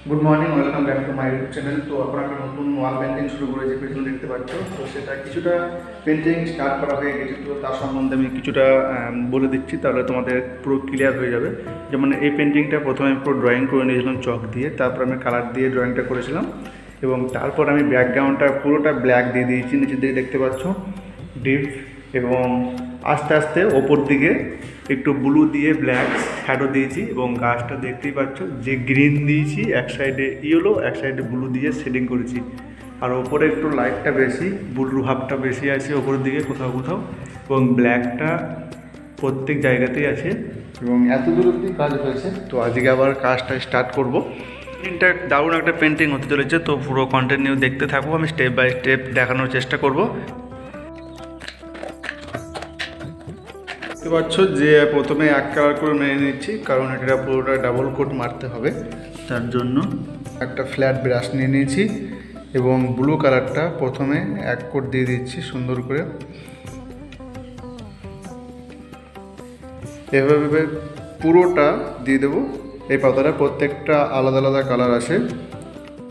Good morning, welcome back to my YouTube channel. তো এখন আমি নতুন ওয়াল পেন্টিং শুরু করেছি, পেছনে দেখতে পাচ্ছ। তো সেটা কিছুটা পেন্টিং স্টার্ট করা হয়ে গেছে, তো তার সম্বন্ধে আমি কিছুটা বলে দিচ্ছি, তাহলে তোমাদের পুরো ক্লিয়ার হয়ে যাবে। যেমন এই পেন্টিংটা প্রথমে আমি পুরো ড্রয়িং করে নিয়েছিলাম চক দিয়ে, তারপর আমি কালার দিয়ে ড্রয়িংটা করেছিলাম এবং তারপর আমি ব্যাকগ্রাউন্ডটা পুরোটা ব্ল্যাক দিয়ে দিয়েছি। নিচের দিকে দেখতে পাচ্ছ ডিপ, এবং আস্তে আস্তে ওপর দিকে একটু ব্লু দিয়ে ব্ল্যাক শ্যাডো দিয়েছি এবং গাছটা দেখতেই পাচ্ছ যে গ্রিন দিয়েছি, এক সাইডে ইয়েলো এক সাইডে ব্লু দিয়ে শেডিং করেছি। আর ওপরে একটু লাইটটা বেশি, ব্লু ভাবটা বেশি আছে ওপরের দিকে কোথাও কোথাও, এবং ব্ল্যাকটা প্রত্যেক জায়গাতেই আছে এবং এত দূর অবধি কাজ হয়েছে। তো আজকে আবার কাজটা স্টার্ট করবো। পেন্টিংটা দারুণ একটা পেন্টিং হতে চলেছে, তো পুরো কন্টিনিউ দেখতে থাকবো, আমি স্টেপ বাই স্টেপ দেখানোর চেষ্টা করব। দেখতে পাচ্ছ যে প্রথমে এক কালার করে মেরে নিচ্ছি, কারণ এটা পুরোটা ডাবল কোট মারতে হবে, তার জন্য একটা ফ্ল্যাট ব্রাশ নিয়ে নিয়েছি এবং ব্লু কালারটা প্রথমে এক কোট দিয়ে দিচ্ছি সুন্দর করে। এভাবে পুরোটা দিয়ে দেবো। এই পাতাটা প্রত্যেকটা আলাদা আলাদা কালার আছে,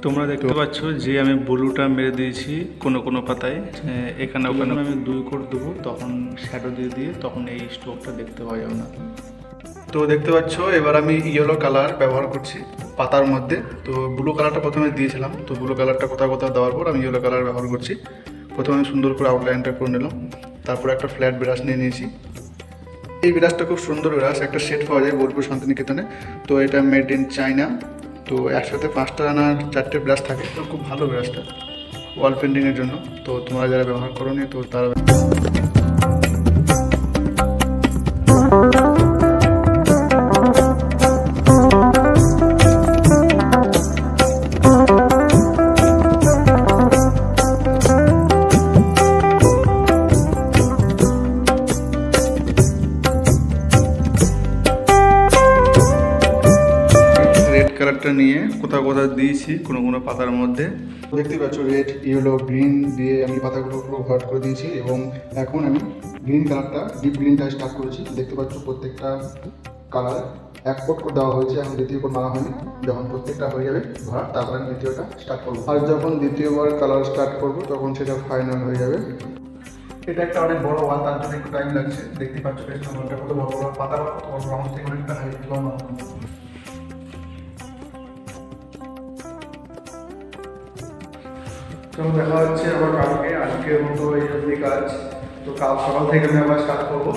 তোমরা দেখতে পাচ্ছ যে আমি ব্লুটা মেরে দিয়েছি কোনো কোনো পাতায়, এখানে ওখানে আমি 2 কোট দেবো, তখন শ্যাডো দিয়ে দিয়ে তখন এই স্ট্রোকটা দেখতে পাওয়া যাবে না। তো দেখতে পাচ্ছ এবার আমি ইয়েলো কালার ব্যবহার করছি পাতার মধ্যে। তো ব্লু কালারটা প্রথমে দিয়েছিলাম, তো ব্লু কালারটা কোথাও কোথাও দেওয়ার পর আমি ইয়েলো কালার ব্যবহার করছি। প্রথমে আমি সুন্দর করে আউটলাইনটা করে নিলাম, তারপর একটা ফ্ল্যাট ব্রাশ নিয়ে নিয়েছি। এই ব্রাশটা খুব সুন্দর ব্রাশ, একটা সেট পাওয়া যায় বোলপুর শান্তিনিকেতনে, তো এটা মেড ইন চায়না। তো একসাথে 5টা না 4টে ব্রাশ থাকে, তো খুব ভালো ব্রাশটা ওয়াল পেন্টিংয়ের জন্য। তো তোমরা যারা ব্যবহার করো নি তো তারা কালারটা নিয়ে কোথাও কোথাও দিয়েছি কোনো কোনো পাতার মধ্যে। দেখতে পাচ্ছ রেড, ইয়েলো, গ্রিন দিয়ে আমি পাতাগুলো পুরো ভরাট করে দিয়েছি এবং এখন আমি গ্রিন কালারটা, ডিপ গ্রিনটা স্টার্ট করেছি। দেখতে পাচ্ছ প্রত্যেকটা কালার এক কোট করে দেওয়া হয়েছে, এখন দ্বিতীয় কোট মারা হয়নি। যখন প্রত্যেকটা হয়ে যাবে ভরা, তারপরে আমি দ্বিতীয়টা স্টার্ট করবো। আর যখন দ্বিতীয়বার কালার স্টার্ট করবো তখন সেটা ফাইনাল হয়ে যাবে। এটা একটা অনেক বড় ওয়াল, তার জন্য একটু টাইম লাগছে। দেখতে পাচ্ছ পেছনে ওয়ালটা কত বড় বড় পাতা, কত বড় আমার থেকে অনেকটা হাইট লম্বা। তো দেখা হচ্ছে আবার কালকে। আজকের মতো এই অবধি কাজ, তো কাল সকাল থেকে আমি আবার স্টার্ট করবো।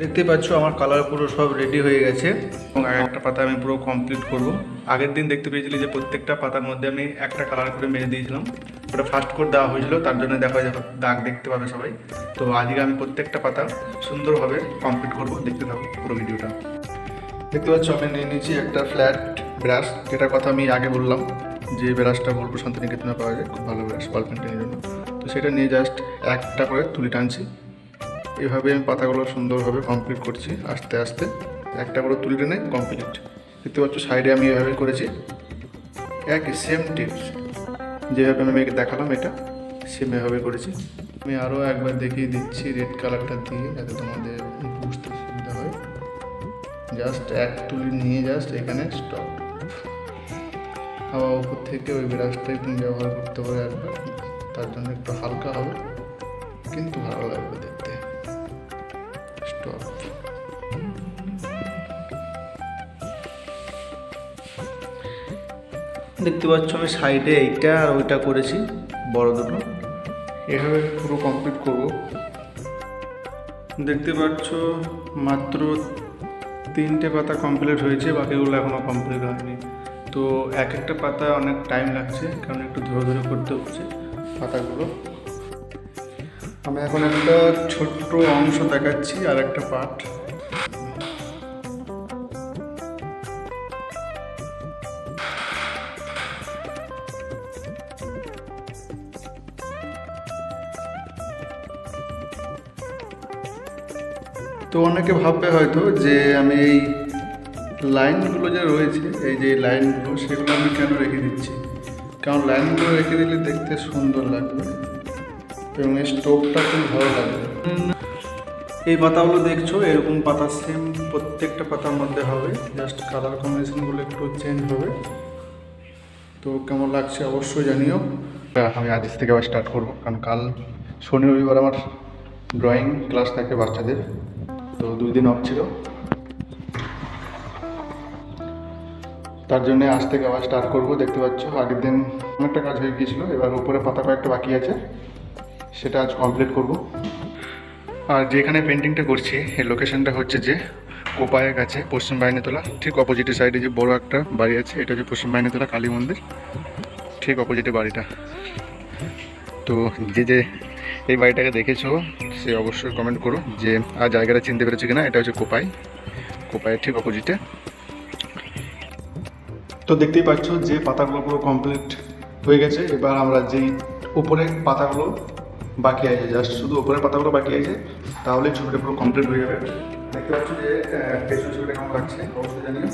দেখতে পাচ্ছ আমার কালার পুরো সব রেডি হয়ে গেছে এবং একটা পাতা আমি পুরো কমপ্লিট করব। আগের দিন দেখতে পেয়েছিলি যে প্রত্যেকটা পাতার মধ্যে আমি একটা কালার করে মেরে দিয়েছিলাম, ওটা ফার্স্ট কোট দেওয়া হয়েছিল, তার জন্য দেখা যাবে দাগ দেখতে পাবে সবাই। তো আজকে আমি প্রত্যেকটা পাতা সুন্দরভাবে কমপ্লিট করব, দেখতে থাকো পুরো ভিডিওটা। দেখতে পাচ্ছ আমি নিয়ে নিয়েছি একটা ফ্ল্যাট ব্রাশ, যেটার কথা আমি আগে বললাম যে ব্রাশটা বোলপুর শান্তিনিকেতনে পাওয়া যায়, খুব ভালো ব্রাশ ওয়াল পেন্টিংয়ের জন্য। তো সেটা নিয়ে জাস্ট একটা করে তুলি টানছি। এভাবে আমি পাতাগুলো সুন্দরভাবে কমপ্লিট করছি আস্তে আস্তে, একটা করে তুলি টেনে কমপ্লিট। দেখতে পাচ্ছ সাইডে আমি এভাবে করেছি, একই সেম টিপস যেভাবে আমি দেখালাম এটা সেম এভাবে করেছি। আমি আরও একবার দেখিয়ে দিচ্ছি রেড কালারটা দিয়ে, যাতে তোমাদের বুঝতে সুবিধা হয়। জাস্ট এক তুলি নিয়ে জাস্ট এখানে স্টপ। আবার উপর থেকে ওই ব্রাশটাই তুমি ব্যবহার করতে পারো একবার, তার জন্য একটু হালকা হবে কিন্তু ভালো লাগবে দেখতে। স্টপ। দেখতে পাচ্ছ আমি সাইডে এইটা আর ওইটা করেছি বড় দুটো, এভাবে পুরো কমপ্লিট করব। দেখতে পাচ্ছ মাত্র 3টে পাতা কমপ্লিট হয়েছে, বাকিগুলো এখনও কমপ্লিট হয়নি। তো এক একটা পাতা অনেক টাইম লাগছে, কারণ একটু ধরে ধরে করতে হচ্ছে পাতাগুলো। আমি এখন একটা ছোট্ট অংশ দেখাচ্ছি আর একটা পার্ট। তো অনেকে ভাববে হয়তো যে আমি এই লাইনগুলো যে রয়েছে, এই যে লাইনগুলো, সেগুলো আমি কেন রেখে দিচ্ছি। কারণ লাইনগুলো রেখে দিলে দেখতে সুন্দর লাগবে এবং এই স্টোভটা খুব ভালো লাগবে। এই পাতাগুলো দেখছো এরকম পাতা সেম প্রত্যেকটা পাতার মধ্যে হবে, জাস্ট কালার কম্বিনেশনগুলো একটু চেঞ্জ হবে। তো কেমন লাগছে অবশ্যই জানিও। আমি আজ থেকে আবার স্টার্ট করবো, কারণ কাল শনি রবিবার আমার ড্রয়িং ক্লাস থাকে বাচ্চাদের, তো 2 দিন অফ ছিল, তার জন্য আজ থেকে আবার স্টার্ট করবো। দেখতে পাচ্ছ আগের দিন অনেকটা কাজ হয়ে গিয়েছিলো, এবার উপরে পাতা কয়েকটা বাকি আছে, সেটা আজ কমপ্লিট করব। আর যেখানে পেন্টিংটা করছি এই লোকেশনটা হচ্ছে যে কোপায়ের কাছে পশ্চিম বাহিনীতলা, ঠিক অপোজিটের সাইডে যে বড় একটা বাড়ি আছে, এটা হচ্ছে পশ্চিম বাহিনীতলা কালী মন্দির, ঠিক অপোজিটে বাড়িটা। তো যে এই বাড়িটাকে দেখেছো সে অবশ্যই কমেন্ট করো যে আর জায়গাটা চিনতে পেরেছো কিনা। এটা হচ্ছে কোপায়ের ঠিক অপোজিটে। তো দেখতেই পাচ্ছ যে পাতাগুলো পুরো কমপ্লিট হয়ে গেছে। এবার আমরা যেই উপরে পাতাগুলো বাকি আছে, জাস্ট শুধু উপরের পাতাগুলো বাকি আছে, তাহলে ছবিটা পুরো কমপ্লিট হয়ে যাবে। দেখতে পাচ্ছ যে পেছনের ছবিটা কেমন লাগছে অবশ্যই জানিও।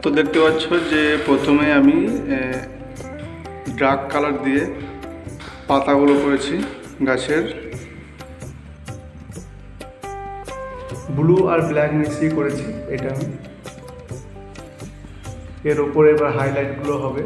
তো দেখতে পাচ্ছ যে প্রথমে আমি ডার্ক কালার দিয়ে পাতাগুলো করেছি গাছের, ব্লু আর ব্ল্যাক মিক্সই করেছি এটা আমি। এর উপরে এবার হাইলাইটগুলো হবে।